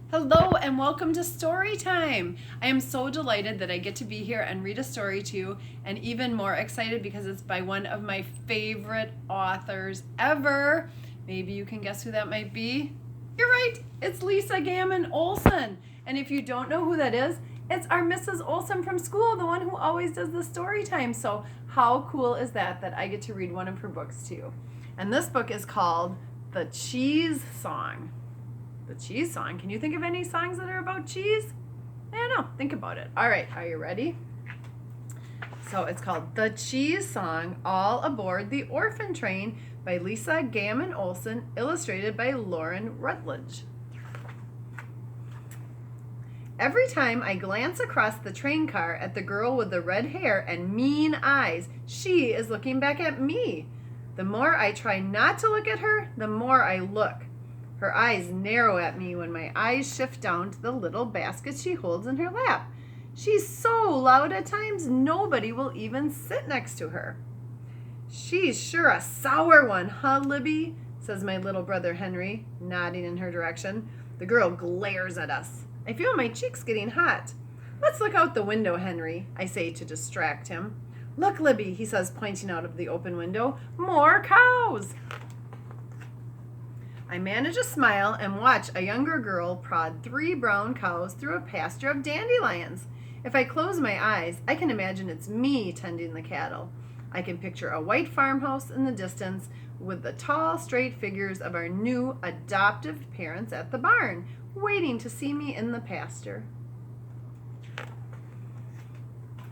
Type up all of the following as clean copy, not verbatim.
Hello and welcome to StoryTime. I am so delighted that I get to be here and read a story to you, and even more excited because it's by one of my favorite authors ever. Maybe you can guess who that might be. You're right, it's Lisa Gammon Olson. And if you don't know who that is, it's our Mrs. Olson from school, the one who always does the story time. So how cool is that I get to read one of her books to you? And this book is called The Cheese Song. The cheese song. Can you think of any songs that are about cheese? I don't know. Think about it. All right. Are you ready? So it's called The Cheese Song, All Aboard the Orphan Train by Lisa Gammon Olson, illustrated by Lauren Rutledge. Every time I glance across the train car at the girl with the red hair and mean eyes, she is looking back at me. The more I try not to look at her, the more I look. Her eyes narrow at me when my eyes shift down to the little basket she holds in her lap. She's so loud at times, nobody will even sit next to her. She's sure a sour one, huh, Libby? Says my little brother Henry, nodding in her direction. The girl glares at us. I feel my cheeks getting hot. Let's look out the window, Henry, I say to distract him. Look, Libby, he says, pointing out of the open window. More cows! I manage a smile and watch a younger girl prod 3 brown cows through a pasture of dandelions. If I close my eyes, I can imagine it's me tending the cattle. I can picture a white farmhouse in the distance with the tall, straight figures of our new adoptive parents at the barn, waiting to see me in the pasture.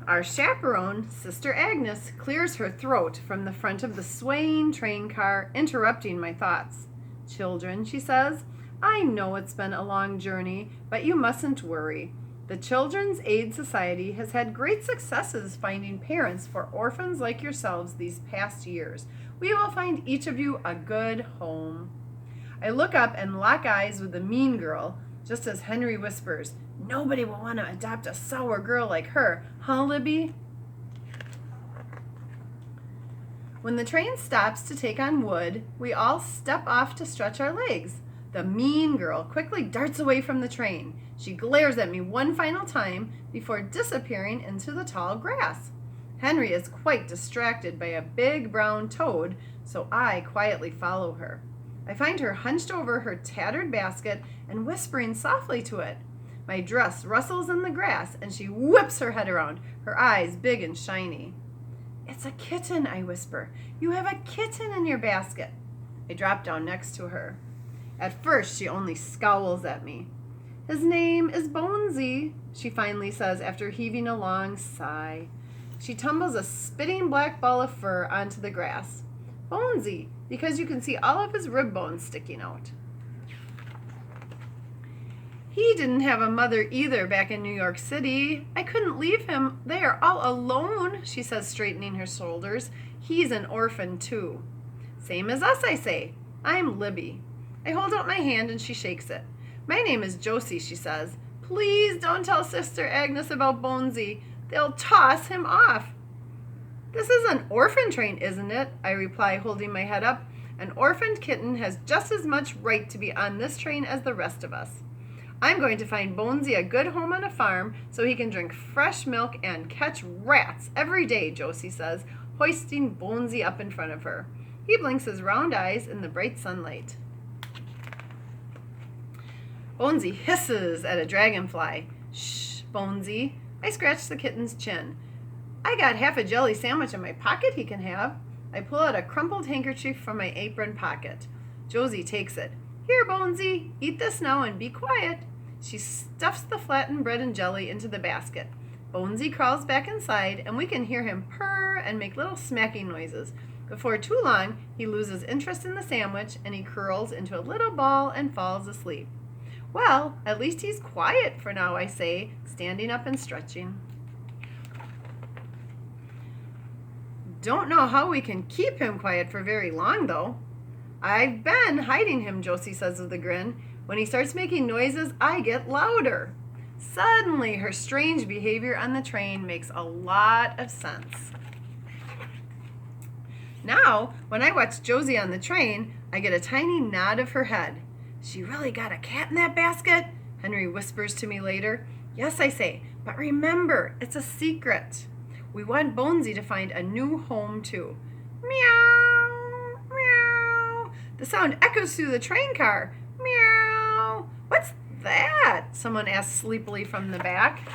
Our chaperone, Sister Agnes, clears her throat from the front of the swaying train car, interrupting my thoughts. Children, she says, I know it's been a long journey, but you mustn't worry. The Children's Aid Society has had great successes finding parents for orphans like yourselves these past years. We will find each of you a good home. I look up and lock eyes with the mean girl, just as Henry whispers, Nobody will want to adopt a sour girl like her, huh, Libby? When the train stops to take on wood, we all step off to stretch our legs. The mean girl quickly darts away from the train. She glares at me one final time before disappearing into the tall grass. Henry is quite distracted by a big brown toad, so I quietly follow her. I find her hunched over her tattered basket and whispering softly to it. My dress rustles in the grass and she whips her head around, her eyes big and shiny. It's a kitten, I whisper. You have a kitten in your basket. I drop down next to her. At first, she only scowls at me. His name is Bonesy, she finally says after heaving a long sigh. She tumbles a spitting black ball of fur onto the grass. Bonesy, because you can see all of his rib bones sticking out. He didn't have a mother either back in New York City. I couldn't leave him there all alone, she says, straightening her shoulders. He's an orphan too. Same as us, I say. I'm Libby. I hold out my hand and she shakes it. My name is Josie, she says. Please don't tell Sister Agnes about Bonesy. They'll toss him off. This is an orphan train, isn't it? I reply, holding my head up. An orphaned kitten has just as much right to be on this train as the rest of us. I'm going to find Bonesy a good home on a farm so he can drink fresh milk and catch rats every day, Josie says, hoisting Bonesy up in front of her. He blinks his round eyes in the bright sunlight. Bonesy hisses at a dragonfly. Shh, Bonesy. I scratch the kitten's chin. I got half a jelly sandwich in my pocket he can have. I pull out a crumpled handkerchief from my apron pocket. Josie takes it. Here, Bonesy, eat this now and be quiet. She stuffs the flattened bread and jelly into the basket. Bonesy crawls back inside, and we can hear him purr and make little smacking noises. Before too long, he loses interest in the sandwich, and he curls into a little ball and falls asleep. Well, at least he's quiet for now, I say, standing up and stretching. Don't know how we can keep him quiet for very long, though. I've been hiding him, Josie says with a grin. When he starts making noises, I get louder. Suddenly, her strange behavior on the train makes a lot of sense. Now, when I watch Josie on the train, I get a tiny nod of her head. She really got a cat in that basket? Henry whispers to me later. Yes, I say, but remember, it's a secret. We want Bonesy to find a new home, too. Meow, meow. The sound echoes through the train car. Meow. What's that? Someone asks sleepily from the back.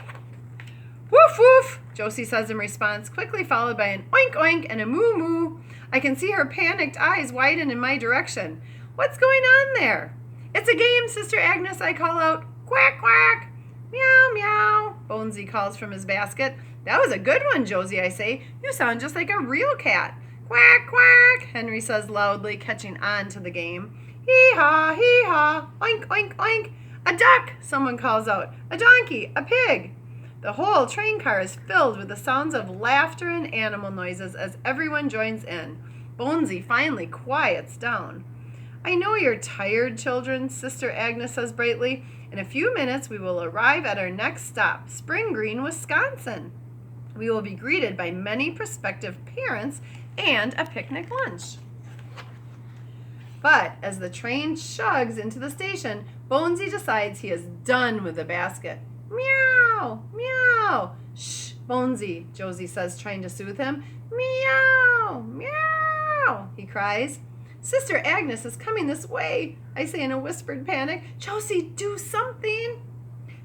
Woof, woof, Josie says in response, quickly followed by an oink, oink and a moo, moo. I can see her panicked eyes widen in my direction. What's going on there? It's a game, Sister Agnes, I call out. Quack, quack. Meow, meow, Bonesy calls from his basket. That was a good one, Josie, I say. You sound just like a real cat. Quack, quack, Henry says loudly, catching on to the game. Hee-haw, hee-haw, oink, oink, oink. A duck, someone calls out. A donkey, a pig. The whole train car is filled with the sounds of laughter and animal noises as everyone joins in. Bonesy finally quiets down. I know you're tired, children, Sister Agnes says brightly. In a few minutes, we will arrive at our next stop, Spring Green, Wisconsin. We will be greeted by many prospective parents and a picnic lunch. But as the train chugs into the station, Bonesy decides he is done with the basket. Meow, meow. Shh, Bonesy, Josie says, trying to soothe him. Meow, meow, he cries. Sister Agnes is coming this way, I say in a whispered panic. Josie, do something.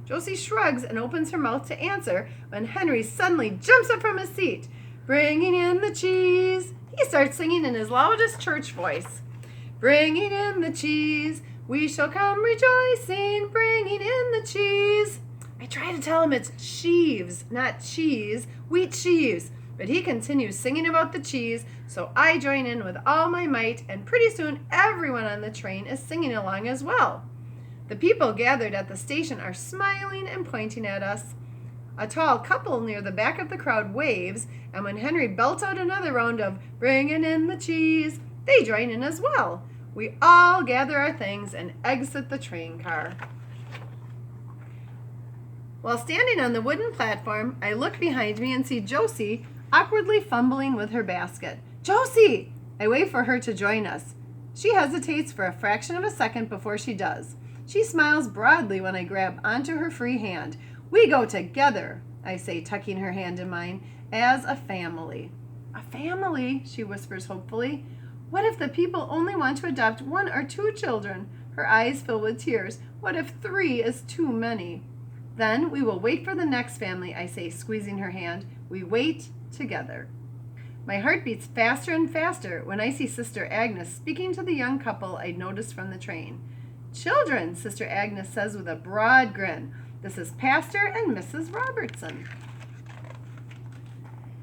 Josie shrugs and opens her mouth to answer when Henry suddenly jumps up from his seat. Bringing in the cheese. He starts singing in his loudest church voice. Bringing in the cheese, we shall come rejoicing, bringing in the cheese. I try to tell him it's sheaves, not cheese, wheat sheaves, but he continues singing about the cheese, so I join in with all my might, and pretty soon everyone on the train is singing along as well. The people gathered at the station are smiling and pointing at us. A tall couple near the back of the crowd waves, and when Henry belts out another round of bringing in the cheese, they join in as well. We all gather our things and exit the train car. While standing on the wooden platform, I look behind me and see Josie awkwardly fumbling with her basket. Josie! I wait for her to join us. She hesitates for a fraction of a second before she does. She smiles broadly when I grab onto her free hand. We go together, I say, tucking her hand in mine, as a family. A family, she whispers hopefully. What if the people only want to adopt 1 or 2 children? Her eyes fill with tears. What if 3 is too many? Then we will wait for the next family, I say, squeezing her hand. We wait together. My heart beats faster and faster when I see Sister Agnes speaking to the young couple I'd noticed from the train. Children, Sister Agnes says with a broad grin. This is Pastor and Mrs. Robertson.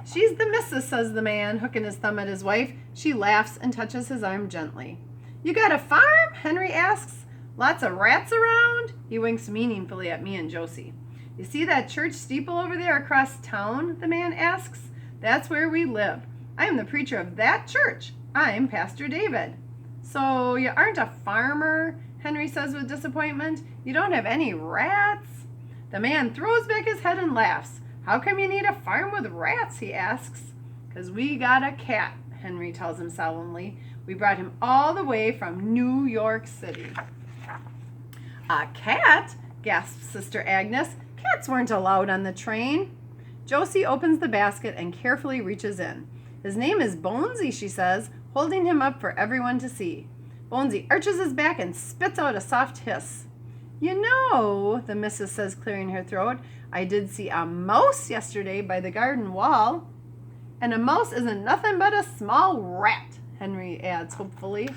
She's the missus, says the man, hooking his thumb at his wife. She laughs and touches his arm gently. You got a farm? Henry asks. Lots of rats around? He winks meaningfully at me and Josie. You see that church steeple over there across town? The man asks. That's where we live. I am the preacher of that church. I'm Pastor David. So you aren't a farmer? Henry says with disappointment. You don't have any rats? The man throws back his head and laughs. How come you need a farm with rats? He asks. 'Cause we got a cat, Henry tells him solemnly. We brought him all the way from New York City. A cat? Gasps Sister Agnes. Cats weren't allowed on the train. Josie opens the basket and carefully reaches in. His name is Bonesy, she says, holding him up for everyone to see. Bonesy arches his back and spits out a soft hiss. You know, the missus says, clearing her throat, I did see a mouse yesterday by the garden wall. And a mouse isn't nothing but a small rat, Henry adds hopefully.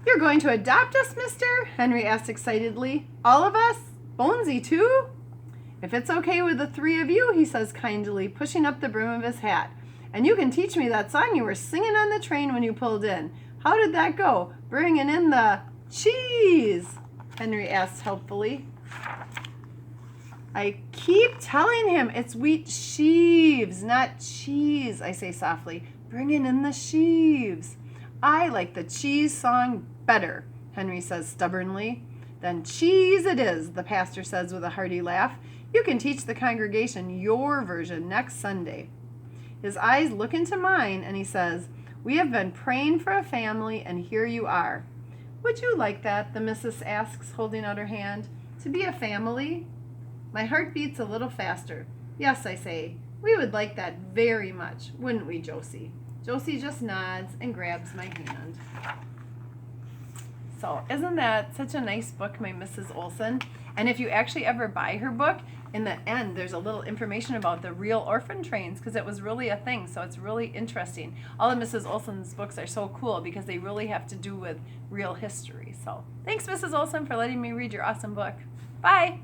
You're going to adopt us, mister? Henry asked excitedly. All of us? Bonesy too? If it's okay with the 3 of you, he says kindly, pushing up the brim of his hat. And you can teach me that song you were singing on the train when you pulled in. How did that go? Bringing in the cheese, Henry asked helpfully. I keep telling him it's wheat sheaves, not cheese, I say softly. Bringing in the sheaves. I like the cheese song better, Henry says stubbornly. Then cheese it is, the pastor says with a hearty laugh. You can teach the congregation your version next Sunday. His eyes look into mine and he says, we have been praying for a family and here you are. Would you like that? The missus asks, holding out her hand. To be a family? My heart beats a little faster. Yes, I say. We would like that very much, wouldn't we, Josie? Josie just nods and grabs my hand. So isn't that such a nice book, my Mrs. Olson? And if you actually ever buy her book, in the end, there's a little information about the real orphan trains because it was really a thing. So it's really interesting. All of Mrs. Olson's books are so cool because they really have to do with real history. So thanks, Mrs. Olson, for letting me read your awesome book. Bye.